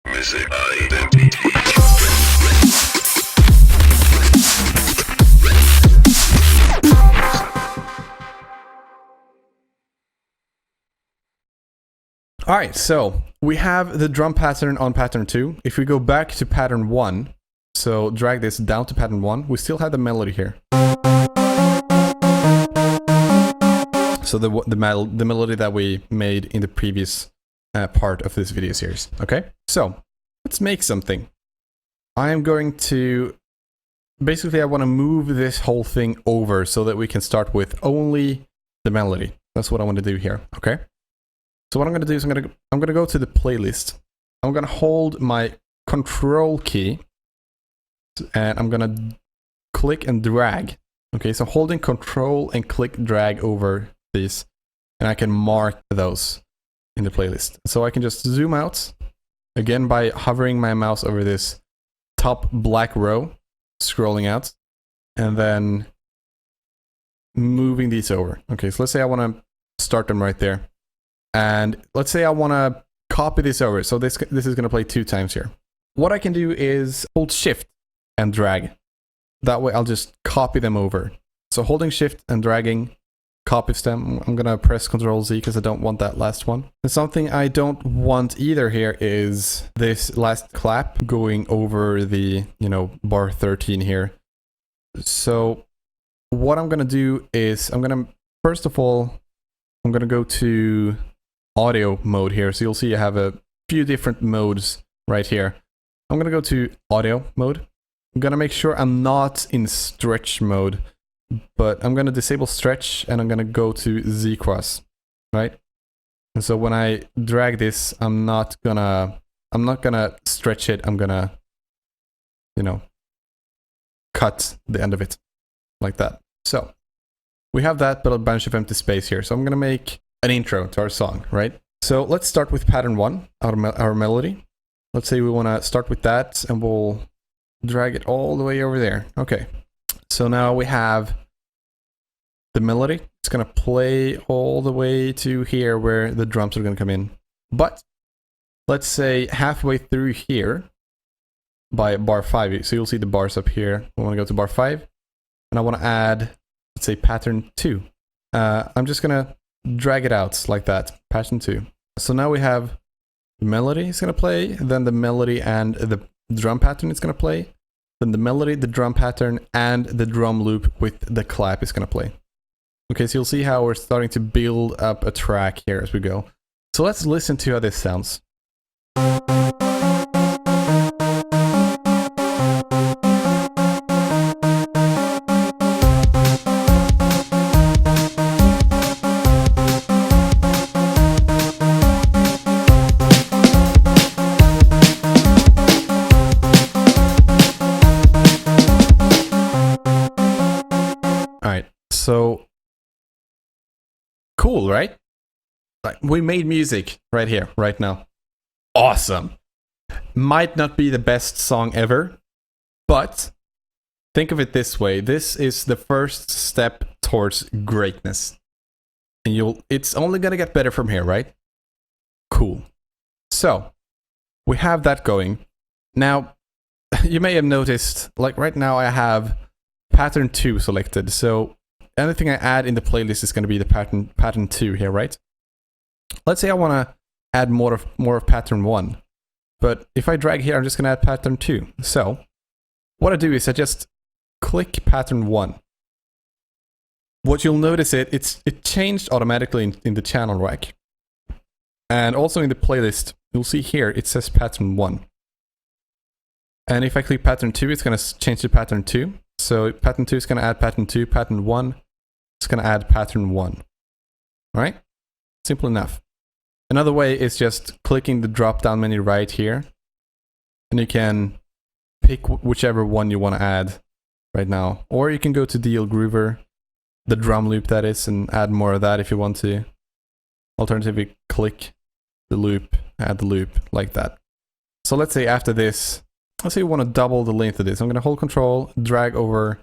Music Identity. Alright, so we have the drum pattern on pattern 2. If we go back to pattern 1, so drag this down to pattern 1, we still have the melody here. So the melody that we made in the previous part of this video series. Okay, so let's make something. I am going to... Basically, I want to move this whole thing over so that we can start with only the melody. That's what I want to do here, okay? So what I'm going to do is I'm going to go to the playlist. I'm going to hold my control key and I'm going to click and drag. Okay, so holding control and click drag over these and I can mark those in the playlist. So I can just zoom out again by hovering my mouse over this top black row, scrolling out, and then moving these over. Okay, so let's say I want to start them right there. And let's say I want to copy this over. So this is going to play 2 times here. What I can do is hold shift and drag. That way I'll just copy them over. So holding shift and dragging copies them. I'm going to press Ctrl Z because I don't want that last one. And something I don't want either here is this last clap going over the, bar 13 here. So what I'm going to do is first of all, I'm going to go to audio mode here. So you'll see I have a few different modes right here. I'm going to go to audio mode. I'm going to make sure I'm not in stretch mode, but I'm going to disable stretch and I'm going to go to Z cross, right? And so when I drag this, I'm not gonna stretch it. I'm gonna, cut the end of it like that. So we have that, but a bunch of empty space here. So I'm gonna make an intro to our song, right? So let's start with pattern 1, our melody. Let's say we want to start with that and we'll drag it all the way over there. Okay. So now we have the melody. It's going to play all the way to here where the drums are going to come in. But let's say halfway through here by bar 5. So you'll see the bars up here. I want to go to bar 5 and I want to add, let's say pattern 2. I'm just going to drag it out like that, pattern 2. So now we have the melody is going to play, then the melody and the drum pattern is going to play, then the melody, the drum pattern, and the drum loop with the clap is going to play. Okay, so you'll see how we're starting to build up a track here as we go. So let's listen to how this sounds. So cool, right? Like we made music right here, right now. Awesome. Might not be the best song ever, but think of it this way. This is the first step towards greatness. And it's only gonna get better from here, right? Cool. So we have that going. Now, you may have noticed, like right now I have pattern 2 selected. So anything I add in the playlist is going to be the pattern 2 here, right? Let's say I want to add more of pattern 1. But if I drag here, I'm just going to add pattern 2. So what I do is I just click pattern 1. What you'll notice it changed automatically in the channel rack. And also in the playlist, you'll see here it says pattern 1. And if I click pattern 2, it's going to change to pattern 2. So pattern 2 is going to add pattern 2, pattern 1. It's going to add pattern 1. Alright? Simple enough. Another way is just clicking the drop down menu right here. And you can pick whichever one you want to add right now. Or you can go to DL Groover, the drum loop that is, and add more of that if you want to. Alternatively, click the loop, add the loop, like that. So let's say after this, let's say we want to double the length of this. I'm going to hold Control, drag over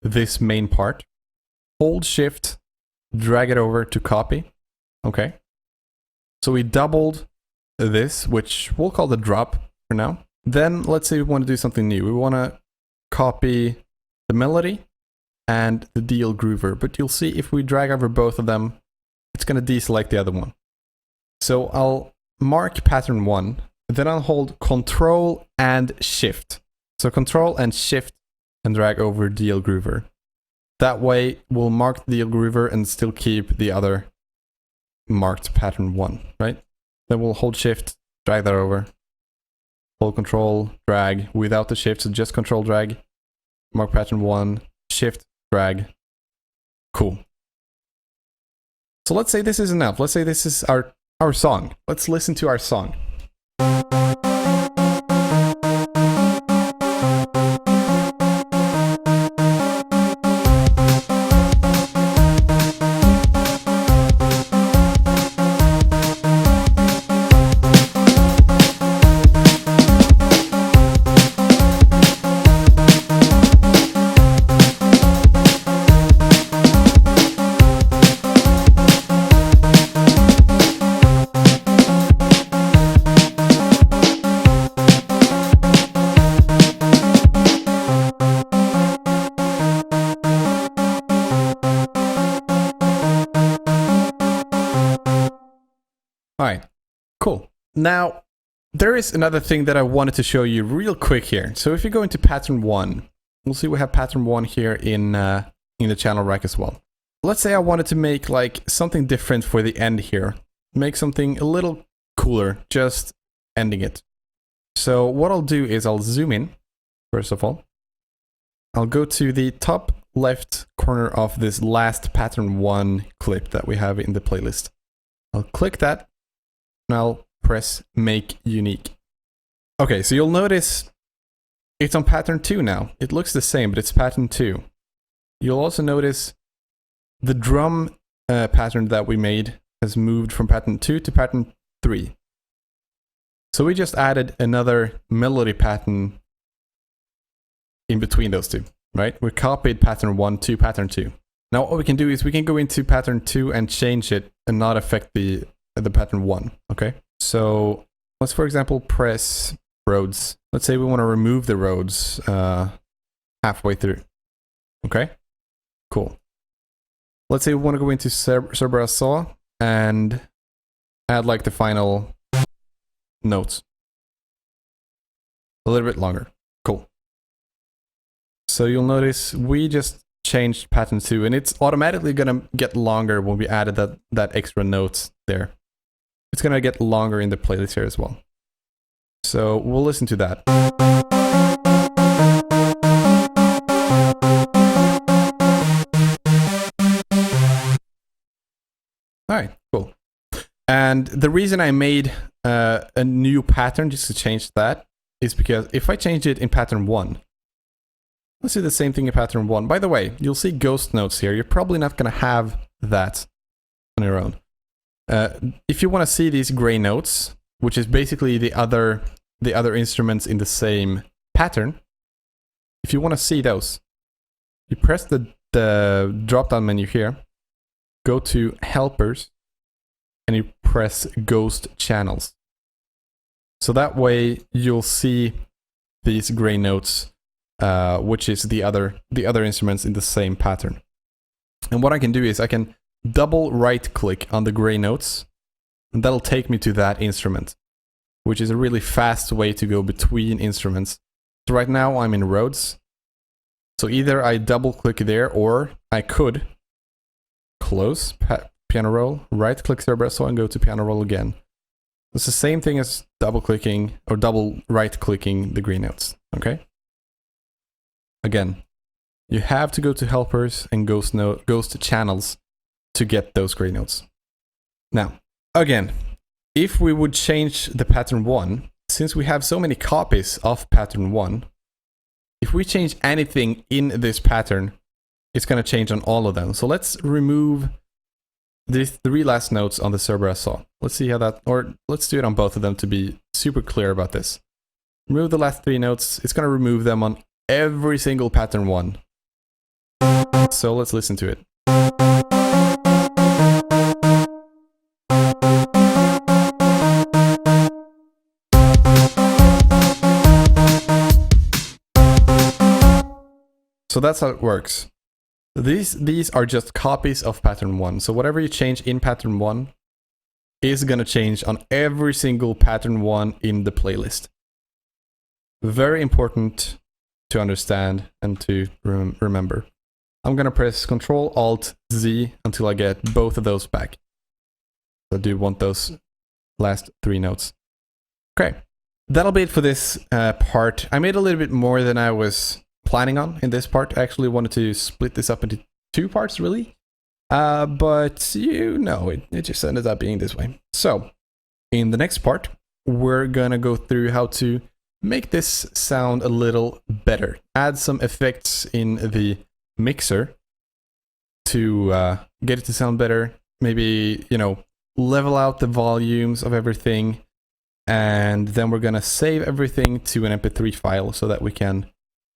this main part. Hold Shift, drag it over to copy. Okay. So we doubled this, which we'll call the drop. for now. Then let's say we want to do something new. We want to copy the melody and the DL groover, but you'll see if we drag over both of them, it's going to deselect the other one. So I'll mark pattern 1, then I'll hold Control and Shift. So Control and Shift and drag over DL groover. That way we'll mark the DL groover and still keep the other marked pattern 1, right? Then we'll hold Shift, drag that over, hold Control, drag without the shift, so just Control, drag, mark pattern 1, Shift, drag. Cool. So let's say this is enough. Let's say this is our song. Let's listen to our song. Alright, cool. Now, there is another thing that I wanted to show you real quick here. So if you go into pattern 1, we'll see we have pattern 1 here in the channel rack as well. Let's say I wanted to make like something different for the end here. Make something a little cooler, just ending it. So what I'll do is I'll zoom in, first of all. I'll go to the top left corner of this last pattern 1 clip that we have in the playlist. I'll click that. I'll press Make Unique. Okay, so you'll notice it's on pattern 2 now. It looks the same, but it's pattern 2. You'll also notice the drum pattern that we made has moved from pattern 2 to pattern 3. So we just added another melody pattern in between those two, right? We copied pattern 1 to pattern 2. Now what we can do is we can go into pattern 2 and change it and not affect the pattern 1, okay? So let's, for example, press Rhodes. Let's say we want to remove the Rhodes halfway through, okay? Cool. Let's say we want to go into Cerberus Saw and add like the final notes. A little bit longer. Cool. So you'll notice we just changed pattern 2 and it's automatically gonna get longer when we added that extra notes there. It's gonna get longer in the playlist here as well. So we'll listen to that. Alright, cool. And the reason I made a new pattern just to change that is because if I change it in pattern 1, let's do the same thing in pattern 1. By the way, you'll see ghost notes here. You're probably not going to have that on your own. If you want to see these gray notes, which is basically the other instruments in the same pattern, if you want to see those, you press the drop-down menu here, go to Helpers, and you press Ghost Channels. So that way you'll see these gray notes, which is the other instruments in the same pattern. And what I can do is I can double right click on the gray notes, and that'll take me to that instrument, which is a really fast way to go between instruments. So right now I'm in Rhodes. So either I double click there, or I could close piano roll, right click Cerberus Saw and go to piano roll again. It's the same thing as double clicking or double right clicking the green notes, okay? Again, you have to go to Helpers and Ghost Channels to get those gray notes. Now, again, if we would change the pattern 1, since we have so many copies of pattern 1, if we change anything in this pattern, it's going to change on all of them. So let's remove the 3 last notes on the Cerberus Saw. Let's see how that, or let's do it on both of them to be super clear about this. Remove the last 3 notes. It's going to remove them on every single pattern 1. So let's listen to it. So that's how it works. These are just copies of pattern 1. So whatever you change in pattern 1 is going to change on every single pattern 1 in the playlist. Very important to understand and to remember. I'm going to press Ctrl-Alt-Z until I get both of those back. I do want those last 3 notes. Okay, that'll be it for this part. I made a little bit more than I was planning on in this part. I actually wanted to split this up into 2 parts, really. But you know, it just ended up being this way. So, in the next part, we're gonna go through how to make this sound a little better. Add some effects in the mixer to get it to sound better. Maybe, you know, level out the volumes of everything. And then we're gonna save everything to an MP3 file so that we can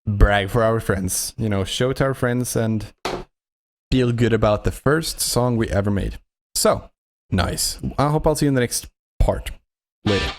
brag for our friends. You know, show it to our friends and feel good about the first song we ever made. So, nice. I hope I'll see you in the next part. Later.